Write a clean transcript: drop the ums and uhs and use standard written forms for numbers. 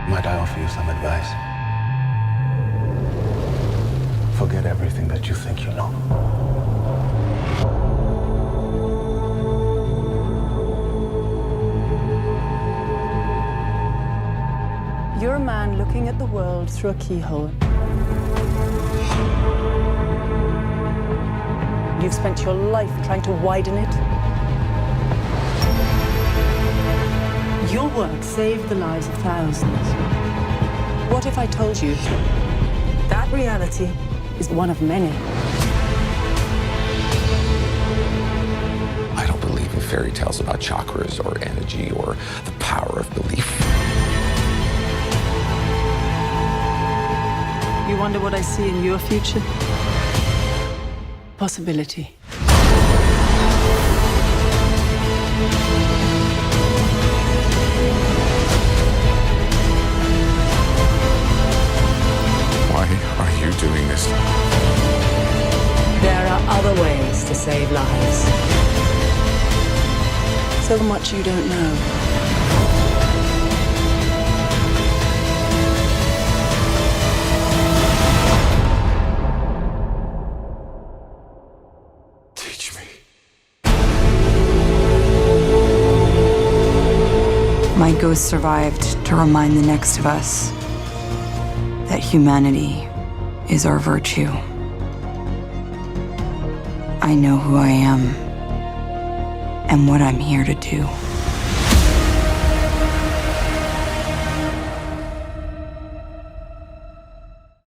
Might I offer you some advice? Forget everything that you think you know. You're a man looking at the world through a keyhole. You've spent your life trying to widen it. Your work saved the lives of thousands. What if I told you that reality is one of many? I don't believe in fairy tales about chakras or energy or the power of belief. You wonder what I see in your future? Possibility. Why are you doing this? There are other ways to save lives. So much you don't know. Teach me. My ghost survived to remind the next of us that humanity is our virtue. I know who I am and what I'm here to do.